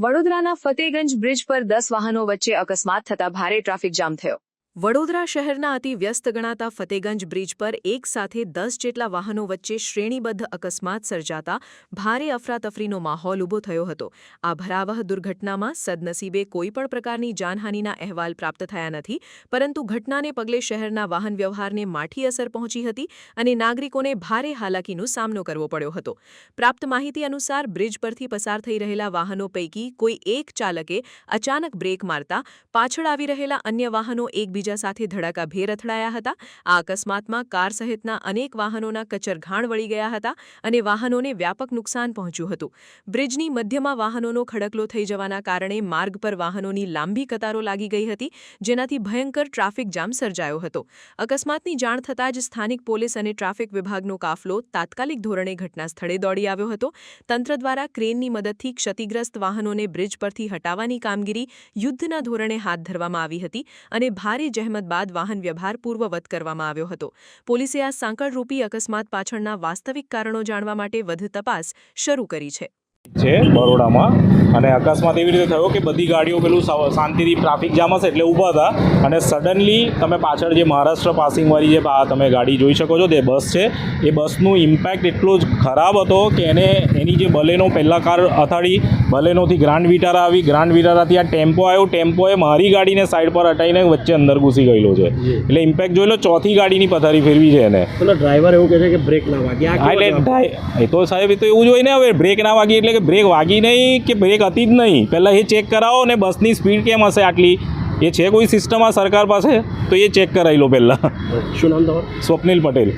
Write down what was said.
વડોદરાના ફતેગંજ બ્રિજ પર 10 વાહનો વચ્ચે અકસ્માત થતા ભારે ટ્રાફિક જામ થયો। વડોદરા શહેરના અતિ વ્યસ્ત ગણાતા ફતેગંજ બ્રિજ પર એક સાથે 10 જેટલા વાહનો વચ્ચે શ્રેણીબદ્ધ અકસ્માત સર્જાતા ભારે અફરાતફરીનો માહોલ ઊભો થયો હતો। આ ભયાવહ દુર્ઘટનામાં સદનસીબે કોઈપણ પ્રકારની જાનહાનિના અહેવાલ પ્રાપ્ત થયા નથી, પરંતુ ઘટનાને પગલે શહેરના વાહન વ્યવહારને માઠી અસર પહોંચી હતી અને નાગરિકોને ભારે હાલાકીનો સામનો કરવો પડ્યો હતો। પ્રાપ્ત માહિતી અનુસાર બ્રિજ પરથી પસાર થઈ રહેલા વાહનો પૈકી કોઈ એક ચાલકે અચાનક બ્રેક મારતા પાછળ આવી રહેલા અન્ય વાહનો એકબીજા સાથે ધડાકાભેર અથડાયા હતા। આ અકસ્માતમાં કાર સહિતના અનેક વાહનોના કચરઘાણ વળી ગયા હતા અને વાહનોને વ્યાપક નુકસાન પહોંચ્યું હતું। બ્રિજની મધ્યમાં વાહનોનો ખડકલો થઈ જવાના કારણે માર્ગ પર વાહનોની લાંબી કતારો લાગી ગઈ હતી, જેનાથી ભયંકર ટ્રાફિક જામ સર્જાયો હતો। અકસ્માતની જાણ થતાં જ સ્થાનિક પોલીસ અને ટ્રાફિક વિભાગનો કાફલો તાત્કાલિક ધોરણે ઘટના સ્થળે દોડી આવ્યો હતો। તંત્ર દ્વારા ક્રેનની મદદથી ક્ષતિગ્રસ્ત વાહનોને બ્રિજ પરથી હટાવવાની કામગીરી યુદ્ધના ધોરણે હાથ ધરવામાં આવી હતી અને ભારે જહેમત બાદ વાહન વ્યવહાર પૂર્વવત કરવામાં આવ્યો હતો। પોલીસે આ સાંકળરૂપી અકસ્માત પાછળના વાસ્તવિક કારણો જાણવા માટે વધુ તપાસ શરૂ કરી છે। બરોડામાં અને અકસ્માત એવી રીતે થયો કે બધી ગાડીઓ પેલું શાંતિથી ટ્રાફિક જામ હશે એટલે ઊભા હતા અને સડનલી તમે પાછળ જે મહારાષ્ટ્ર પાસિંગવાળી જે તમે ગાડી જોઈ શકો છો, તે બસ છે, એ બસનું ઇમ્પેક્ટ એટલો જ ખરાબ હતો કે એની જે બલેનો પહેલાં કાર અથાડી, બલેનોથી ગ્રાન્ડ વિટારા આવી, ગ્રાન્ડ વિટારાથી આ ટેમ્પો આવ્યો, ટેમ્પોએ મારી ગાડીને સાઈડ પર હટાવીને વચ્ચે અંદર ઘૂસી ગયેલો છે। એટલે ઇમ્પેક્ટ જોઈ લો, ચોથી ગાડીની પથારી ફેરવી છે એને। ડ્રાઈવર એવું કહે છે કે બ્રેક ના વાગી, એટલે એ તો સાહેબ એ તો એવું જ હોય ને, હવે બ્રેક ના વાગી એટલે કે બ્રેક વાગી નહીં કે બ્રેક હતી જ નહીં, પહેલાં એ ચેક કરાવો ને બસની સ્પીડ કેમ હશે આટલી, એ છે કોઈ સિસ્ટમ આ સરકાર પાસે, તો એ ચેક કરાવી લો પહેલાં। શું નામ તમારું? સ્વપ્નિલ પટેલ।